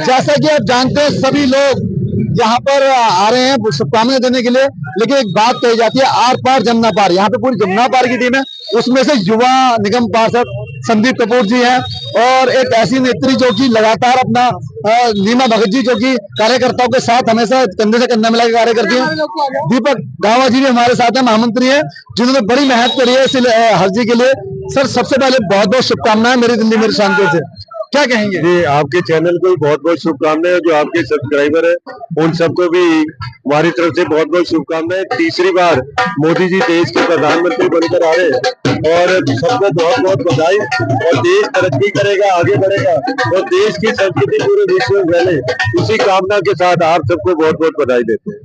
जैसा कि आप जानते हैं सभी लोग यहाँ पर आ रहे हैं शुभकामनाएं देने के लिए, लेकिन एक बात कही जाती है आर पार जमुना पार। यहाँ पे पूरी जमुना पार की टीम है, उसमें से युवा निगम पार्षद संदीप कपूर जी हैं और एक ऐसी नेत्री जो कि लगातार अपना नीमा भगत जी जो कि कार्यकर्ताओं के साथ हमेशा कंधे से कंधा मिला के कार्य करती हैं। दीपक गावा जी भी हमारे साथ है, महामंत्री हैं, जिन्होंने बड़ी मेहनत करी है इस हर्जी के लिए। सर सबसे पहले बहुत बहुत शुभकामनाएं मेरी दिल्ली मेरी शांति से, क्या कहेंगे? जी आपके चैनल को बहुत बहुत शुभकामनाएं, जो आपके सब्सक्राइबर है उन सबको भी हमारी तरफ से बहुत बहुत शुभकामनाएं। तीसरी बार मोदी जी देश के प्रधानमंत्री बनकर आ रहे हैं और सबको बहुत बहुत बधाई। और देश तरक्की करेगा, आगे बढ़ेगा और देश की संस्कृति पूरे विश्व में फैले, इसी कामना के साथ आप सबको बहुत बहुत बधाई देते हैं।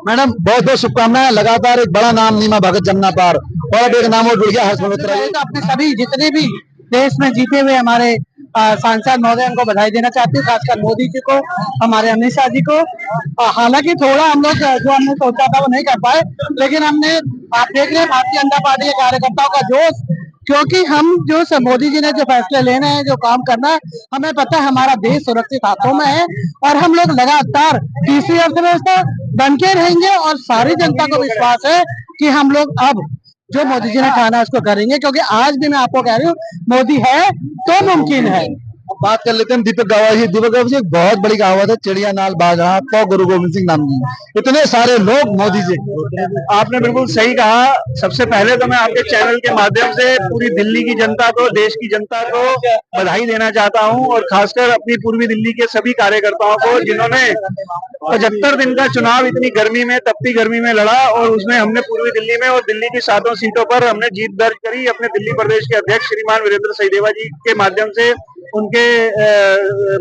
मैडम बहुत बहुत शुभकामनाएं। लगातार एक बड़ा नाम नीमा भगत जमुना पार और अब एक नाम और जुड़ गया हर्ष मल्होत्रा। तो अपने सभी जितने भी देश में जीते हुए हमारे सांसद महोदय को बधाई देना चाहती हूँ, खासकर मोदी जी को, हमारे अमित शाह जी को। हालांकि थोड़ा हम लोग जो हमने सोचा था वो नहीं कर पाए, लेकिन हमने आप देख रहे हैं भारतीय जनता पार्टी के कार्यकर्ताओं का जोश, क्योंकि हम जो मोदी जी ने जो फैसले लेने हैं, जो काम करना है, हमें पता है हमारा देश सुरक्षित हाथों में है और हम लोग लगातार तीसरी अर्थव्यवस्था बन के रहेंगे और सारी जनता को विश्वास है कि हम लोग अब जो मोदी जी ने ठाना उसको करेंगे, क्योंकि आज भी मैं आपको कह रही हूँ मोदी है तो मुमकिन है। बात कर लेते हैं दीपक गावा जी। दीपक गावा जी एक बहुत बड़ी कहावत है, चिड़िया नाल बाजा तो गुरु गोविंद सिंह नाम जी, इतने सारे लोग मोदी जी। आपने बिल्कुल सही कहा। सबसे पहले तो मैं आपके चैनल के माध्यम से पूरी दिल्ली की जनता को, देश की जनता को बधाई देना चाहता हूं और खासकर अपनी पूर्वी दिल्ली के सभी कार्यकर्ताओं को, जिन्होंने 75 दिन का चुनाव इतनी गर्मी में, तपती गर्मी में लड़ा और उसमें हमने पूर्वी दिल्ली में और दिल्ली की 7 सीटों पर हमने जीत दर्ज करी। अपने दिल्ली प्रदेश के अध्यक्ष श्रीमान वीरेंद्र सचदेवा जी के माध्यम से, उनके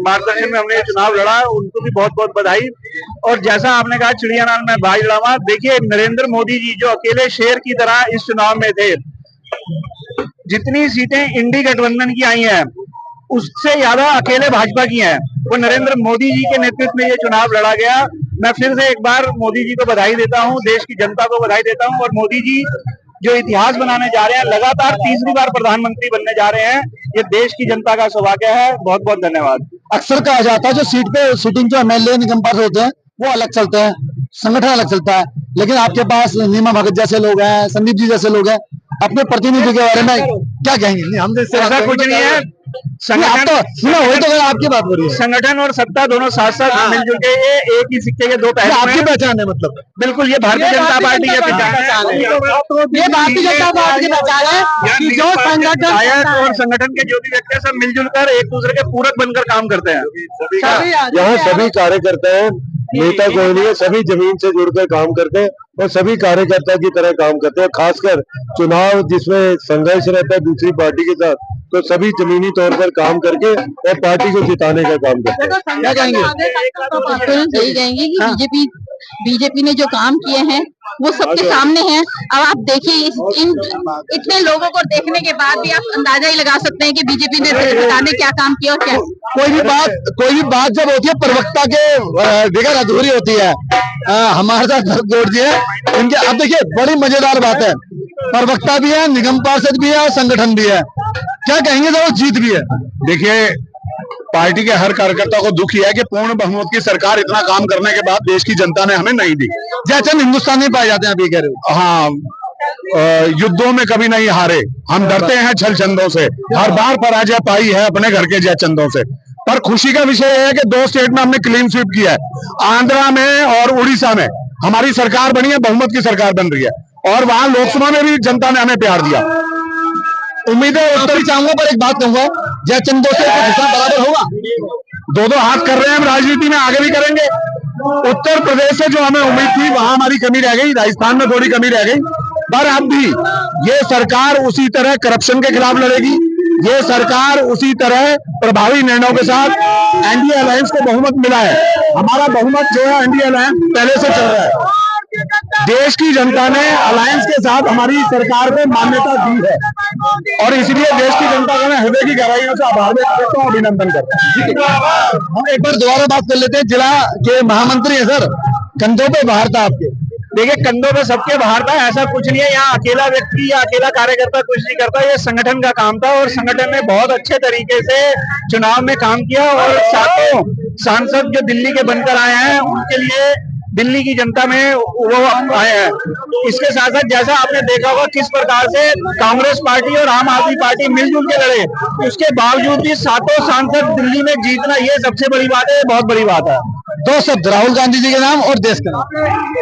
मार्गदर्शन में हमने चुनाव लड़ा, उनको भी बहुत बहुत बधाई। और जैसा आपने कहा चिड़िया नाल में बाज लड़ावा, देखिए नरेंद्र मोदी जी जो अकेले शेर की तरह इस चुनाव में थे, जितनी सीटें इंडी गठबंधन की आई हैं उससे ज्यादा अकेले भाजपा की हैं। वो नरेंद्र मोदी जी के नेतृत्व में ये चुनाव लड़ा गया। मैं फिर से एक बार मोदी जी को बधाई देता हूँ, देश की जनता को बधाई देता हूँ। और मोदी जी जो इतिहास बनाने जा रहे हैं, लगातार तीसरी बार प्रधानमंत्री बनने जा रहे हैं, ये देश की जनता का सौभाग्य है। बहुत बहुत धन्यवाद। अक्सर कहा जाता है जो सीट पे सीटिंग जो एमएलए निगम पार्षद होते हैं वो अलग चलते हैं, संगठन अलग चलता है, लेकिन आपके पास नीमा भगत जैसे लोग हैं, संदीप जी जैसे लोग हैं, अपने प्रतिनिधि के बारे में क्या कहेंगे? हम ऐसा कुछ नहीं है। संगठन आपकी बात हो रही है, संगठन और सत्ता दोनों साथ साथ मिलजुल के ये एक ही सिक्के के दो पहलू हैं। आपकी पहचान है, मतलब बिल्कुल ये भारतीय जनता पार्टी की पहचान है। ये भारतीय जनता पार्टी की पहचान है कि जो संगठन और संगठन के जो भी व्यक्ति हैं सब मिलजुल कर एक दूसरे के पूरक बनकर काम करते हैं। यहाँ सभी कार्यकर्ता हैं, नेता कोई नहीं है, सभी जमीन से जुड़कर काम करते हैं और सभी कार्यकर्ता की तरह काम करते हैं। खासकर चुनाव जिसमें संघर्ष रहता है दूसरी पार्टी के साथ, तो सभी जमीनी तौर पर काम करके और पार्टी को जिताने का काम करते हैं। क्या कहेंगे? सही कहेंगे कि बीजेपी ने जो काम किए हैं वो सबके सामने हैं। अब आप देखिए इन इतने लोगों को देखने के बाद भी आप अंदाजा ही लगा सकते हैं कि बीजेपी ने सरकार ने क्या काम किया और क्या। कोई भी बात जब होती है प्रवक्ता के बगैर अधूरी होती है। हमारे साथ जोड़ दिए इनके। अब देखिए बड़ी मजेदार बात है, प्रवक्ता भी है, निगम पार्षद भी है और संगठन भी है। क्या कहेंगे जब जीत भी है? देखिए पार्टी के हर कार्यकर्ता को दुख है कि पूर्ण बहुमत की सरकार इतना काम करने के बाद देश की जनता ने हमें नहीं दी। जैसे हिंदुस्तान नहीं पाए जाते हैं, अभी कह रहे हो। हाँ, युद्धों में कभी नहीं हारे, हम डरते हैं छल चंदों से, हर बार पराजय पाई है अपने घर के जय चंदों से। पर खुशी का विषय है कि 2 स्टेट में हमने क्लीन स्वीप किया है। आंध्रा में और उड़ीसा में हमारी सरकार बनी है, बहुमत की सरकार बन रही है और वहां लोकसभा में भी जनता ने हमें प्यार दिया। उम्मीद है उत्तर भी चाहूंगा, पर एक बात कहूंगा, जय चंदों से हिसाब बराबर होगा। 2-2 हाथ कर रहे हैं हम, राजनीति में आगे भी करेंगे। उत्तर प्रदेश से जो हमें उम्मीद थी वहां हमारी कमी रह गई, राजस्थान में थोड़ी कमी रह गई, पर अब भी ये सरकार उसी तरह करप्शन के खिलाफ लड़ेगी। ये सरकार उसी तरह प्रभावी निर्णयों के साथ, एनडीए अलायंस को बहुमत मिला है, हमारा बहुमत जो है एनडीए अलायंस पहले से चल रहा है। देश की जनता ने अलायंस के साथ हमारी सरकार को मान्यता दी है और इसलिए देश की जनता का मैं हृदय की गहराइयों से आभार व्यक्त करता हूँ, अभिनंदन करता हूँ। हम एक बार दोबारा बात कर लेते हैं। जिला के महामंत्री हैं सर, कंधों पे भार था आपके, देखिए कंधों पे सबके बाहर था, ऐसा कुछ नहीं है। यहाँ अकेला व्यक्ति या अकेला कार्यकर्ता कुछ नहीं करता, ये संगठन का काम था और संगठन ने बहुत अच्छे तरीके से चुनाव में काम किया और सातों सांसद जो दिल्ली के बनकर आए हैं उनके लिए दिल्ली की जनता में वो आए हैं। इसके साथ साथ जैसा आपने देखा होगा किस प्रकार से कांग्रेस पार्टी और आम आदमी पार्टी मिलजुल के लड़े, उसके बावजूद भी सातों सांसद दिल्ली में जीतना ये सबसे बड़ी बात है, बहुत बड़ी बात है। दो शब्द राहुल गांधी जी के नाम और देश का नाम।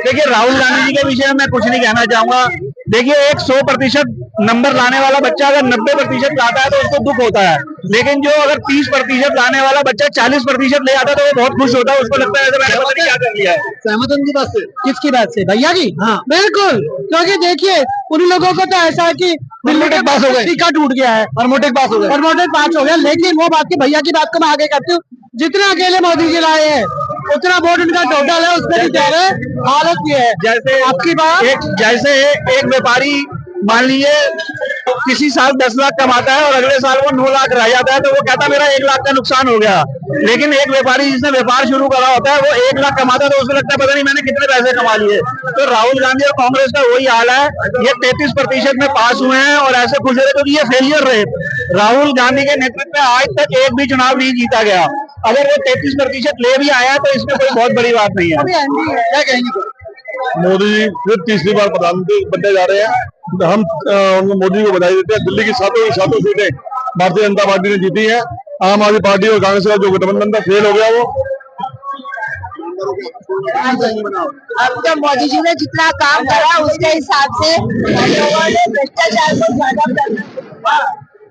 देखिए राहुल गांधी जी के विषय में मैं कुछ नहीं कहना चाहूंगा। देखिए एक 100% नंबर लाने वाला बच्चा अगर 90% लाता है तो उसको दुख होता है, लेकिन जो अगर 30% लाने वाला बच्चा 40% ले आता है तो वो बहुत खुश होता है, उसको लगता है मैंने पता नहीं क्या कर लिया है। सहमत उनकी बात से? किसकी बात से? भैया की? हाँ बिल्कुल, क्योंकि देखिए उन लोगों को तो ऐसा है कि दिल्ली के पास हो गए, टिकट टूट गया है, परमोटेड पास हो गए, परमोटेड पास हो गया। लेकिन वो बात की भैया की बात को मैं आगे करती हूँ, जितना अकेले मोदी जी लाए हैं उतना वोट उनका टोटल है, उसमें भी कह रहे हालत ये है। जैसे आपकी बात जैसे एक व्यापारी मान लीजिए किसी साल 10 लाख कमाता है और अगले साल वो 9 लाख रह जाता है तो वो कहता है मेरा 1 लाख का नुकसान हो गया। लेकिन एक व्यापारी जिसने व्यापार शुरू करा होता है वो 1 लाख कमाता है तो उसे लगता है पता नहीं मैंने कितने पैसे कमा लिए। तो राहुल गांधी और कांग्रेस का वही हाल है, ये 33% में पास हुए हैं और ऐसे खुश रहे क्योंकि ये फेलियर रहे। राहुल गांधी के नेतृत्व में आज तक एक भी चुनाव नहीं जीता गया, अगर वो 33% ले भी आया तो इसमें कोई बहुत बड़ी बात नहीं है। क्या कहेंगे? मोदी जी फिर तीसरी बार प्रधानमंत्री बनने जा रहे हैं, हम मोदी को बधाई देते हैं। दिल्ली की सातों सीटें भारतीय जनता पार्टी ने जीती है। आम आदमी पार्टी और कांग्रेस का जो गठबंधन था फेल हो गया वो। अब तो मोदी जी ने जितना काम करा उसके हिसाब से लोगों ने भ्रष्टाचार को ज्यादा करना,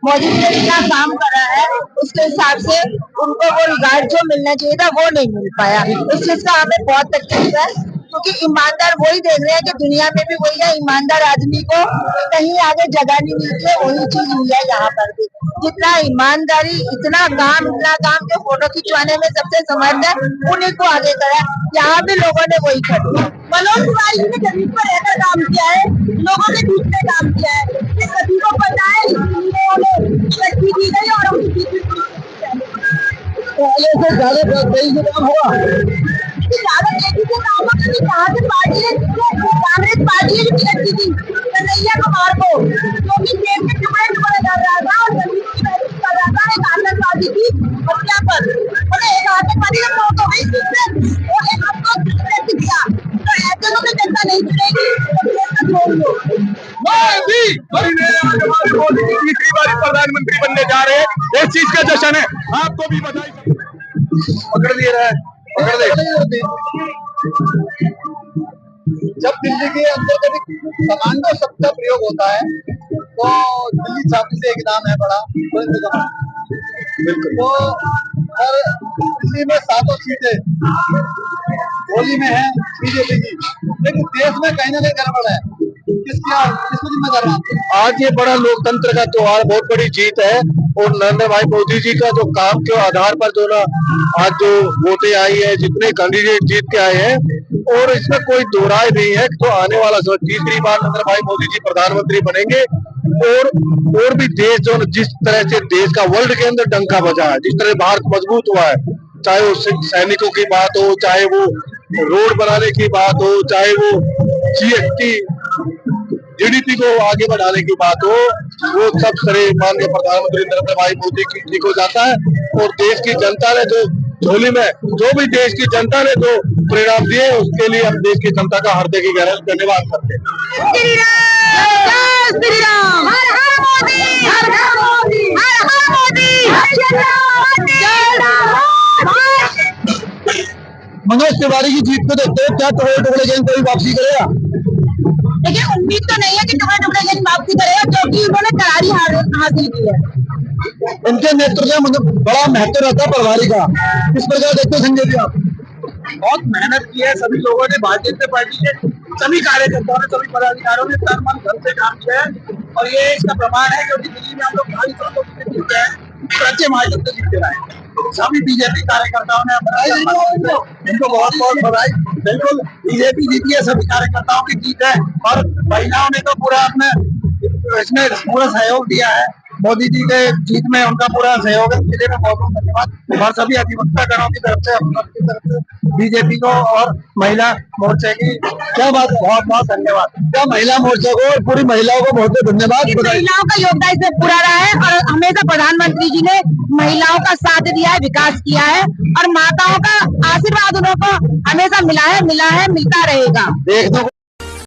मोदी जी ने जितना काम करा है उसके हिसाब से उनको वो रिगार्ड जो मिलना चाहिए था वो नहीं मिल पाया। इस चीज का हमें बहुत तकलीफ है क्योंकि ईमानदार वही देख रहे हैं कि दुनिया में भी वही है, ईमानदार आदमी को कहीं आगे जगह नहीं मिलती है, वही चीज हुई है यहाँ पर भी। जितना ईमानदारी इतना काम के फोटो खिंचवाने में सबसे समर्थ है उन्हीं को आगे करा, यहाँ भी लोगों ने वही कर दिया। मनोज तिवारी जी ने जमीन पर रहकर काम किया है, लोगों के बीच में काम किया है, सभी को पता है दी गई और उनकी कांग्रेस पार्टी ने टिकट दी थी कन्हैया कुमार को, जो कि देश में टुकड़े टुकड़े कर रहा था और जमीन की वैल्यू कर रहा था एक आतंकवादी की हत्या पर। एक आतंकवादी का मौत हो गई और एक आपको दिया, तो ऐसे में जनता नहीं चुनेगी तो छोड़ दो। मोदी जी तीसरी बार प्रधानमंत्री बनने जा रहे हैं, इस चीज का जश्न है। आपको भी बधाई। पकड़ लिए रहा है, पकड़ दे। जब दिल्ली के अंदर कभी कमांडो शब्द का प्रयोग होता है तो दिल्ली छात्र से एक नाम है बड़ा तो, और दिल्ली में 7 सीटें होली में है बीजेपी की, लेकिन देश में कहीं ना कहीं गड़बड़ है। किसको जिम्मेदार मानते हैं? आज ये बड़ा लोकतंत्र का त्योहार, बहुत बड़ी जीत है और नरेंद्र भाई मोदी जी का जो काम के आधार पर जो ना आज जो वोटें आई है, जितने कैंडिडेट जीत के आए हैं और इसमें कोई दो राय नहीं है तो आने वाला समय तीसरी बार नरेंद्र भाई मोदी जी प्रधानमंत्री बनेंगे और भी देश जो जिस तरह से देश का वर्ल्ड के अंदर डंका बजा है, जिस तरह भारत मजबूत हुआ है, चाहे वो सैनिकों की बात हो, चाहे वो रोड बनाने की बात हो, चाहे वो GDP को आगे बढ़ाने की बात हो, वो सब सरे माननीय प्रधानमंत्री नरेंद्र भाई मोदी की ठीक हो जाता है। और देश की जनता ने जो झोली में जो भी देश की जनता ने जो परिणाम दिए उसके लिए हम देश की जनता का हार्दिक धन्यवाद करते हैं। मनोज तिवारी की जीत को देखते हुए क्या टुकड़े गेंद कभी वापसी करेगा? देखिए उम्मीद तो नहीं है कि टुकड़े टुकड़े गेंद वापसी करेगा क्योंकि उन्होंने करारी हासिल की है। इनके नेतृत्व में मतलब बड़ा महत्व रहता है प्रभारी का, किस प्रकार देखते हैं संजय जी आप? बहुत मेहनत की है सभी लोगों ने, भारतीय जनता पार्टी के सभी कार्यकर्ताओं ने, सभी पदाधिकारियों ने तन मन धन से काम किया है और ये इसका प्रमाण है क्योंकि दिल्ली में हम लोग 40 जीते हैं, सच्चे मार्ग से जीते रहे हैं। सभी बीजेपी कार्यकर्ताओं ने इनको बहुत बहुत बधाई। बिल्कुल बीजेपी जीती है, सभी कार्यकर्ताओं की जीत है और महिलाओं ने तो पूरा अपने इसमें पूरा सहयोग दिया है। मोदी जी के जीत में उनका पूरा सहयोग है, इसके लिए मैं बहुत बहुत धन्यवाद। और सभी अधिवक्ता गणों की तरफ से, आपकी तरफ से बीजेपी को और महिला मोर्चे की क्या बात, बहुत बहुत धन्यवाद। क्या महिला मोर्चा को और पूरी महिलाओं को बहुत बहुत धन्यवाद। महिलाओं का योगदान इसमें पूरा रहा है और हमेशा प्रधानमंत्री जी ने महिलाओं का साथ दिया है, विकास किया है और माताओं का आशीर्वाद उनको हमेशा मिला है, मिलता रहेगा। देखने को